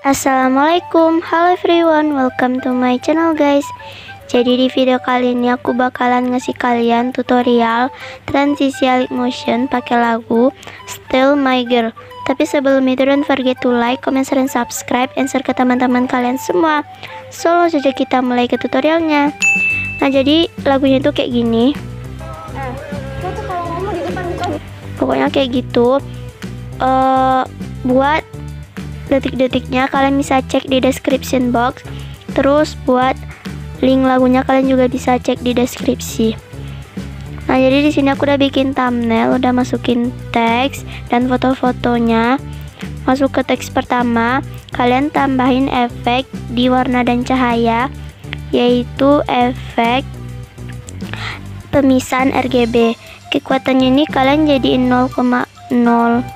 Assalamualaikum, halo everyone, welcome to my channel guys. Jadi di video kali ini aku bakalan ngasih kalian tutorial transisi Alik Motion pakai lagu Still My Girl. Tapi sebelum itu don't forget to like, comment, share, and subscribe, and share ke teman-teman kalian semua. So langsung saja kita mulai ke tutorialnya. Nah jadi lagunya itu kayak gini. Pokoknya kayak gitu. Buat detik-detiknya kalian bisa cek di description box. Terus buat link lagunya kalian juga bisa cek di deskripsi. Nah, jadi di sini aku udah bikin thumbnail, udah masukin teks dan foto-fotonya. Masuk ke teks pertama, kalian tambahin efek di warna dan cahaya, yaitu efek pemisahan RGB. Kekuatannya ini kalian jadiin 0,04,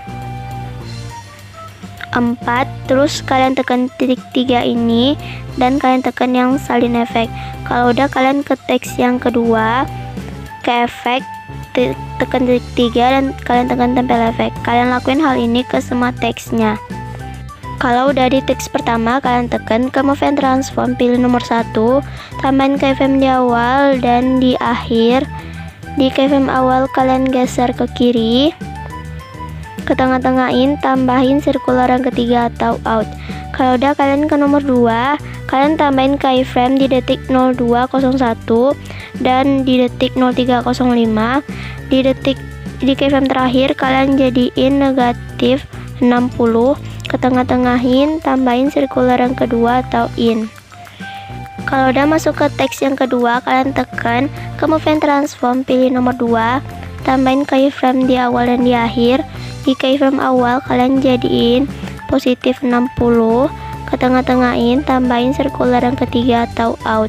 terus kalian tekan titik 3 ini dan kalian tekan yang salin efek. Kalau udah kalian ke teks yang kedua, ke efek, tekan titik 3 dan kalian tekan tempel efek. Kalian lakuin hal ini ke semua teksnya. Kalau udah di teks pertama, kalian tekan ke move and transform, pilih nomor 1, tambahin keyframe di awal dan di akhir. Di keyframe awal kalian geser ke kiri, ke tengah-tengahin, tambahin circular yang ketiga atau out. Kalau udah kalian ke nomor 2, kalian tambahin keyframe di detik 0201 dan di detik 0305. Di keyframe terakhir kalian jadiin negatif 60, ke tengah-tengahin, tambahin circular yang kedua atau in. Kalau udah masuk ke teks yang kedua, kalian tekan ke move and transform, pilih nomor 2, tambahin keyframe di awal dan di akhir. Di keyframe awal kalian jadiin positif 60, ke tengah-tengahin, tambahin circular yang ketiga atau out.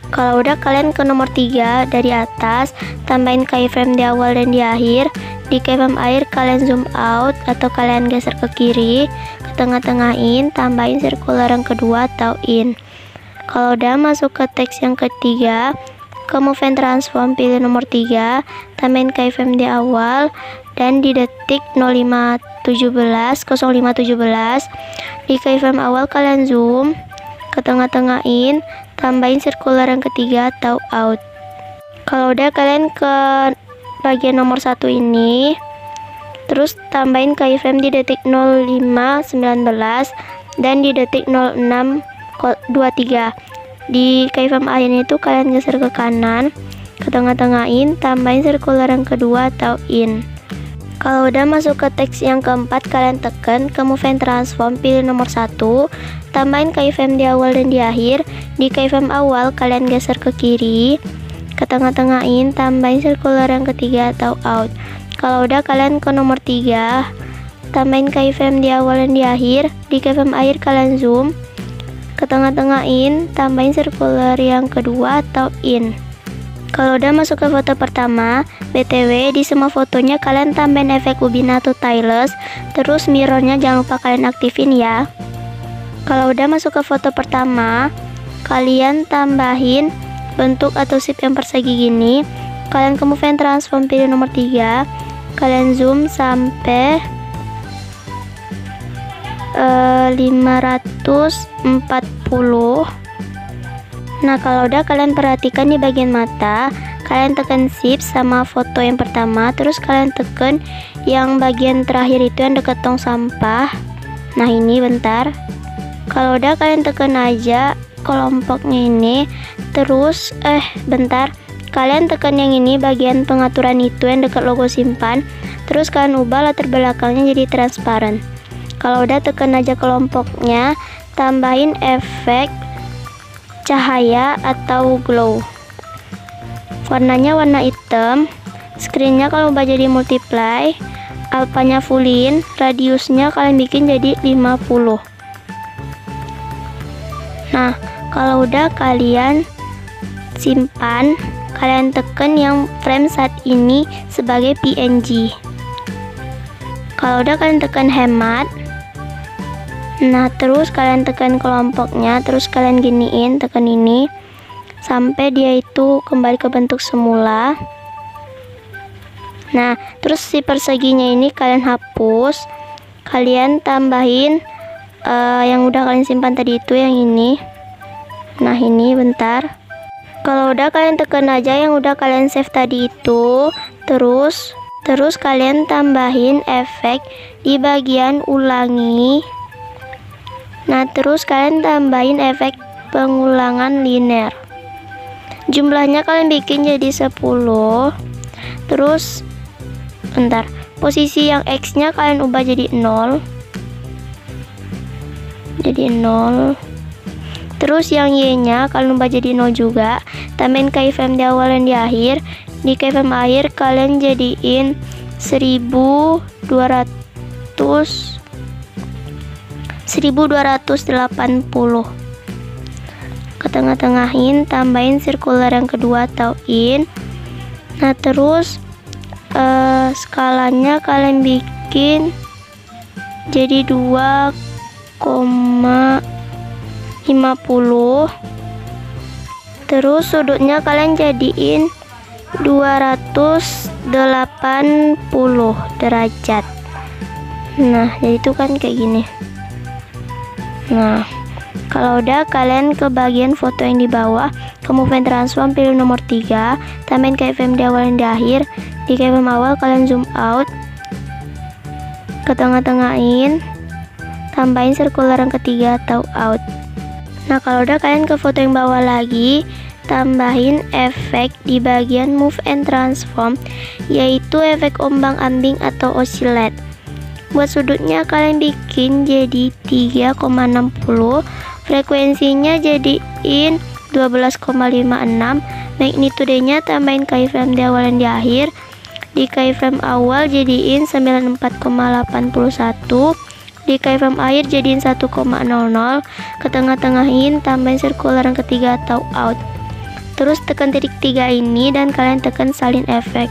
Kalau udah kalian ke nomor 3 dari atas, tambahin keyframe di awal dan di akhir. Di keyframe akhir kalian zoom out atau kalian geser ke kiri, ke tengah-tengahin, tambahin circular yang kedua atau in. Kalau udah masuk ke teks yang ketiga, ke move and transform, pilih nomor 3, tambahin keyframe di awal dan di detik 0517. Di keyframe awal kalian zoom, ke tengah-tengahin, tambahin circular yang ketiga atau out. Kalau udah kalian ke bagian nomor 1 ini, terus tambahin keyframe di detik 0519 dan di detik 0623. Di keyframe akhirnya itu kalian geser ke kanan, ke tengah-tengahin, tambahin circular yang kedua atau in. Kalau udah masuk ke teks yang keempat, kalian tekan ke move and transform, pilih nomor 1, tambahin keyframe di awal dan di akhir. Di keyframe awal kalian geser ke kiri, ke tengah-tengahin, tambahin circular yang ketiga atau out. Kalau udah kalian ke nomor 3, tambahin keyframe di awal dan di akhir. Di keyframe akhir kalian zoom, ke tengah-tengahin, tambahin circular yang kedua atau in. Kalau udah masuk ke foto pertama, BTW di semua fotonya kalian tambahin efek Ubin atau Stylus, terus mirrornya jangan lupa kalian aktifin ya. Kalau udah masuk ke foto pertama, kalian tambahin bentuk atau shape yang persegi gini. Kalian ke move and transform, pilih nomor 3, kalian zoom sampai 540. Nah, kalau udah kalian perhatikan di bagian mata, kalian tekan shift sama foto yang pertama, terus kalian tekan yang bagian terakhir itu yang dekat tong sampah. Nah, ini bentar. Kalau udah kalian tekan aja kelompoknya ini, terus bentar. Kalian tekan yang ini bagian pengaturan itu yang dekat logo simpan, terus kalian ubah latar belakangnya jadi transparan. Kalau udah tekan aja kelompoknya, tambahin efek cahaya atau glow. Warnanya warna hitam, screennya kalau ubah jadi multiply, alphanya fullin, radiusnya kalian bikin jadi 50. Nah, kalau udah kalian simpan, kalian tekan yang frame saat ini sebagai PNG. Kalau udah kalian tekan hemat. Nah, terus kalian tekan kelompoknya, terus kalian giniin, tekan ini sampai dia itu kembali ke bentuk semula. Nah, terus si perseginya ini kalian hapus, kalian tambahin yang udah kalian simpan tadi itu yang ini. Nah ini bentar. Kalau udah kalian tekan aja yang udah kalian save tadi itu. Terus kalian tambahin efek di bagian ulangi. Nah terus kalian tambahin efek pengulangan linear. Jumlahnya kalian bikin jadi 10. Terus bentar, posisi yang X nya kalian ubah jadi 0. Jadi 0. Terus yang Y nya kalian ubah jadi 0 juga. Tambahin keyframe di awal dan di akhir. Di keyframe akhir kalian jadiin 1280. Ke tengah-tengahin, tambahin circular yang kedua atau in. Nah terus skalanya kalian bikin jadi 2,50. terus sudutnya kalian jadiin 280 derajat. Nah jadi itu kan kayak gini. Nah kalau udah, kalian ke bagian foto yang di bawah, ke move and transform, pilih nomor 3, tambahin keyframe di awal dan di akhir. Di keyframe awal kalian zoom out, ke tengah-tengahin, tambahin circular yang ketiga atau out. Nah kalau udah, kalian ke foto yang bawah lagi, tambahin efek di bagian move and transform, yaitu efek ombang-ambing atau oscillate. Buat sudutnya kalian bikin jadi 3,60, frekuensinya jadiin 12,56, magnitude-nya tambahin keyframe di awal dan di akhir. Di keyframe awal jadiin 94,81, di keyframe akhir jadiin 1,00, ke tengah-tengahin, tambahin circular yang ketiga atau out. Terus tekan titik 3 ini dan kalian tekan salin efek.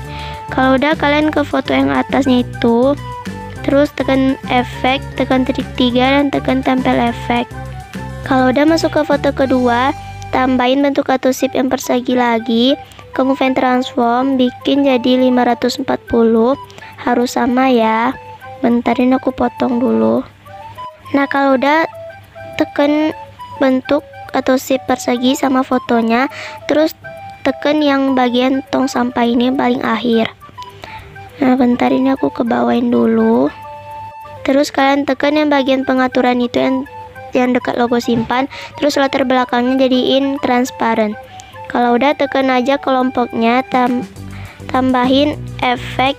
Kalau udah, kalian ke foto yang atasnya itu, terus tekan efek, tekan titik 3 dan tekan tempel efek. Kalau udah masuk ke foto kedua, tambahin bentuk atau shape yang persegi lagi, ke move and transform, bikin jadi 540, harus sama ya. Bentarin aku potong dulu. Nah kalau udah, tekan bentuk atau shape persegi sama fotonya, terus tekan yang bagian tong sampah ini paling akhir. Nah bentar, ini aku kebawain dulu. Terus kalian tekan yang bagian pengaturan itu yang dekat logo simpan, terus latar belakangnya jadiin transparan. Kalau udah, tekan aja kelompoknya, tambahin efek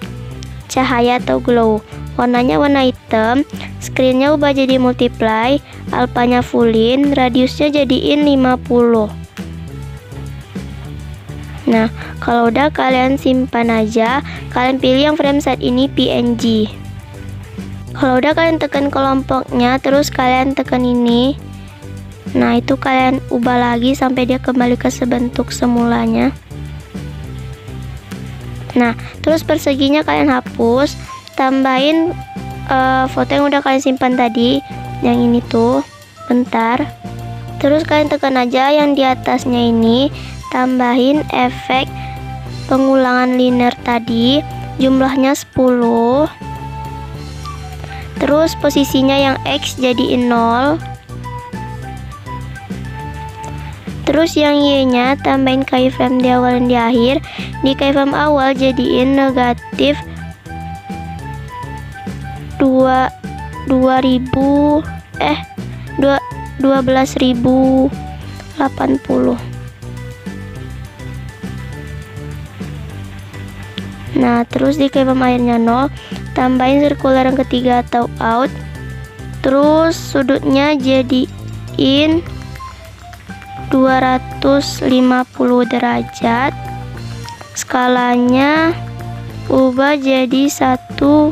cahaya atau glow. Warnanya warna hitam, screennya ubah jadi multiply, alpanya fullin, radiusnya jadiin 50. Nah kalau udah, kalian simpan aja. Kalian pilih yang frame saat ini PNG. Kalau udah, kalian tekan kelompoknya, terus kalian tekan ini. Nah itu kalian ubah lagi sampai dia kembali ke sebentuk semulanya. Nah terus perseginya kalian hapus, tambahin foto yang udah kalian simpan tadi, yang ini tuh. Bentar. Terus kalian tekan aja yang di atasnya ini, tambahin efek pengulangan linear tadi, jumlahnya 10. Terus posisinya yang X jadiin 0. Terus yang Y nya tambahin keyframe di awal dan di akhir. Di keyframe awal jadiin negatif 12.080. Nah terus di keyframe akhirnya 0, tambahin circular yang ketiga atau out. Terus sudutnya jadiin 250 derajat, skalanya ubah jadi 1,50.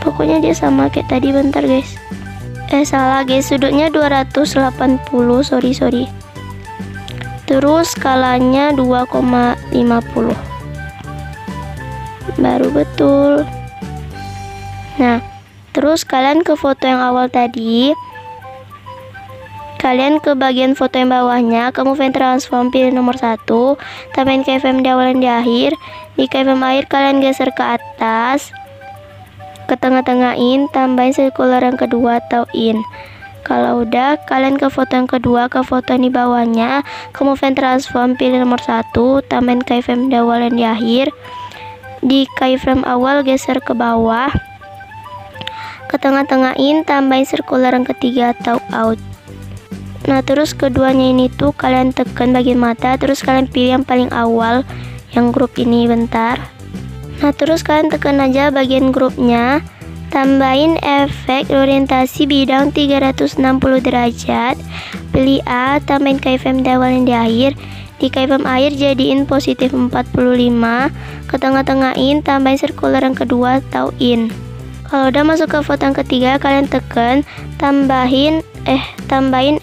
Pokoknya dia sama kayak tadi. Bentar guys, salah guys, sudutnya 280, sorry. Terus skalanya 2,50, baru betul. Nah terus kalian ke foto yang awal tadi, kalian ke bagian foto yang bawahnya, kamu movement transform, pilih nomor 1, tambahin keyframe di awal dan di akhir. Di keyframe akhir kalian geser ke atas, ke tengah-tengahin, tambahin circular yang kedua atau in. Kalau udah, kalian ke foto yang kedua, ke foto yang di bawahnya, kamu movement transform, pilih nomor 1, tambahin keyframe di awal dan di akhir. Di keyframe awal geser ke bawah, ke tengah-tengahin, tambahin circular yang ketiga atau out. Nah, terus keduanya ini tuh kalian tekan bagian mata, terus kalian pilih yang paling awal, yang grup ini, bentar. Nah, terus kalian tekan aja bagian grupnya, tambahin efek orientasi bidang 360 derajat, pilih A, tambahin keyframe di awal dan di akhir. Di keyframe akhir jadiin positif 45, ke tengah-tengahin, tambahin circular yang kedua atau in. Kalau udah masuk ke foto yang ketiga, kalian tekan, tambahin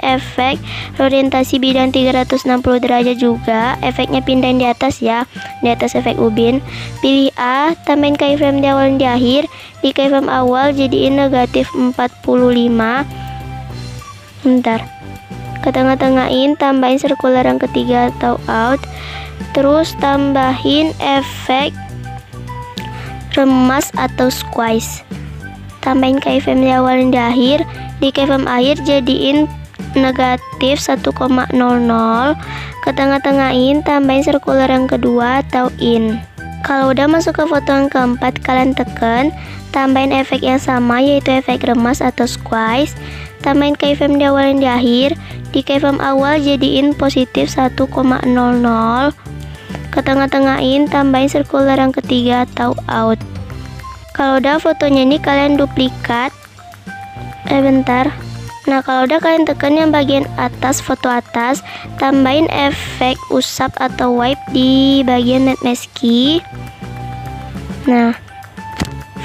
efek orientasi bidang 360 derajat juga, efeknya pindahin di atas ya, di atas efek ubin. Pilih A, tambahin keyframe di awal dan di akhir. Di keyframe awal jadiin negatif 45, bentar, ke tengah-tengahin, tambahin circular yang ketiga atau out. Terus tambahin efek remas atau squeeze, tambahin keyframe di awal dan di akhir. Di keyframe akhir jadiin negatif 1,00, ke tengah-tengahin, tambahin circular yang kedua atau in. Kalau udah masuk ke foto yang keempat, kalian tekan, tambahin efek yang sama yaitu efek remas atau squeeze, tambahin keyframe di awal dan di akhir. Di keyframe awal jadiin positif 1,00, ke tengah-tengahin, tambahin circular yang ketiga atau out. Kalau udah fotonya ini kalian duplikat, bentar. Nah, kalau udah kalian tekan yang bagian atas, foto atas, tambahin efek usap atau wipe di bagian net mask key. Nah,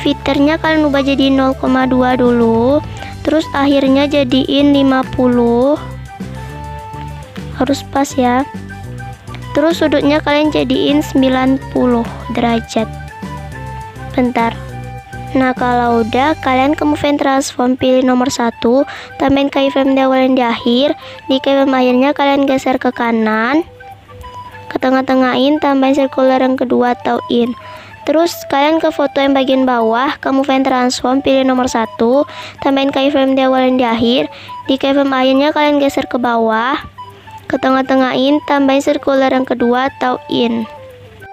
filternya kalian ubah jadi 0,2 dulu, terus akhirnya jadiin 50, harus pas ya. Terus sudutnya kalian jadiin 90 derajat, bentar. Nah, kalau udah, kalian ke movement transform, pilih nomor 1, tambahin keyframe di awal dan di akhir. Di keyframe akhirnya kalian geser ke kanan, ke tengah-tengahin, tambahin circular yang kedua atau in. Terus kalian ke foto yang bagian bawah, ke movement transform, pilih nomor 1, tambahin keyframe di awal dan di akhir. Di keyframe akhirnya kalian geser ke bawah, ke tengah-tengahin, tambahin circular yang kedua atau in.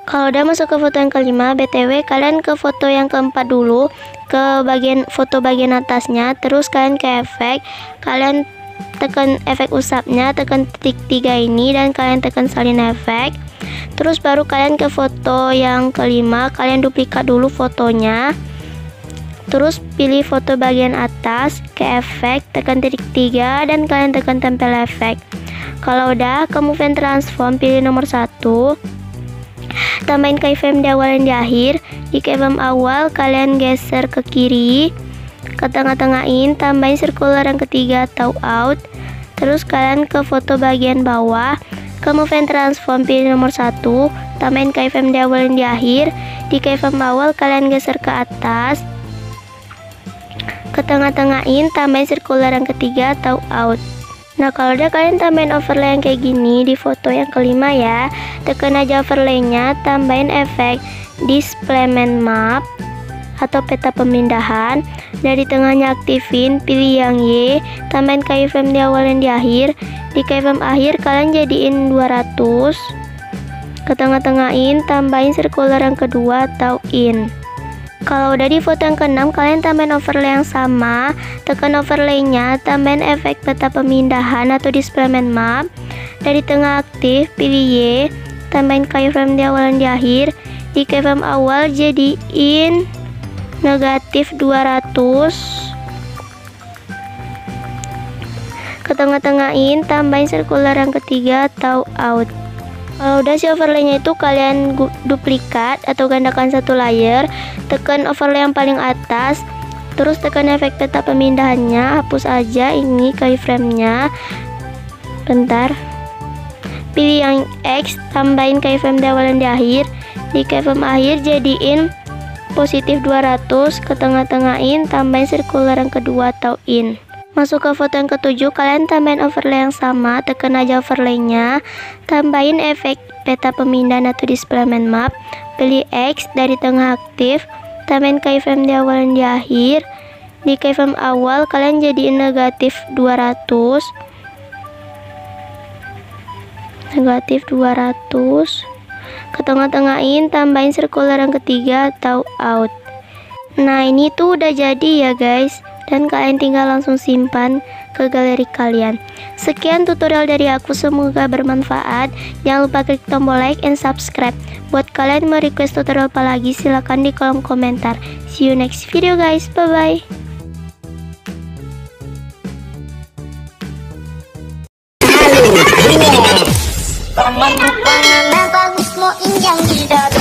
Kalau udah masuk ke foto yang kelima, BTW kalian ke foto yang keempat dulu, ke bagian foto bagian atasnya, terus kalian ke efek, kalian tekan efek usapnya, tekan titik 3 ini dan kalian tekan salin efek. Terus baru kalian ke foto yang kelima, kalian duplikat dulu fotonya. Terus pilih foto bagian atas, ke efek, tekan titik 3 dan kalian tekan tempel efek. Kalau udah, ke movement transform, pilih nomor 1. Tambahin keyframe di awal dan di akhir. Di keyframe awal kalian geser ke kiri, ke tengah-tengahin, tambahin circular yang ketiga atau out. Terus kalian ke foto bagian bawah, ke movement transform, pilih nomor 1, tambahin keyframe di awal dan di akhir. Di keyframe awal kalian geser ke atas, ke tengah-tengahin, tambahin circular yang ketiga atau out. Nah, kalau udah kalian tambahin overlay yang kayak gini di foto yang kelima ya, tekan aja overlaynya, tambahin efek displacement map atau peta pemindahan. Dari tengahnya aktifin, pilih yang Y, tambahin keyframe di awal dan di akhir. Di keyframe akhir kalian jadiin 200, ke tengah-tengahin, tambahin circular yang kedua atau in. Kalau udah di foto yang ke-6, kalian tambahin overlay yang sama, tekan overlaynya, tambahin efek peta pemindahan atau displacement map. Dari tengah aktif, pilih Y, tambahin keyframe di awal dan di akhir. Di keyframe awal jadiin negatif 200, ke tengah-tengahin, tambahin circular yang ketiga atau out. Kalau udah si overlaynya itu kalian duplikat atau gandakan satu layer, tekan overlay yang paling atas, terus tekan efek peta pemindahannya, hapus aja ini keyframe-nya, bentar. Pilih yang X, tambahin keyframe di awal dan di akhir. Di keyframe akhir jadiin positif 200, ke tengah-tengahin, tambahin circular yang kedua atau in. Masuk ke foto yang ketujuh, kalian tambahin overlay yang sama, tekan aja overlaynya, tambahin efek peta pemindahan atau displacement map, pilih X dari tengah aktif, tambahin keyframe di awal dan di akhir. Di keyframe awal kalian jadiin negatif 200, ke tengah-tengahin, tambahin circular yang ketiga atau out. Nah, ini tuh udah jadi ya guys, dan kalian tinggal langsung simpan ke galeri kalian. Sekian tutorial dari aku, semoga bermanfaat. Jangan lupa klik tombol like and subscribe. Buat kalian mau request tutorial apa lagi, silahkan di kolom komentar. See you next video guys, bye bye. Paman rupangan bagus mau injang di darat.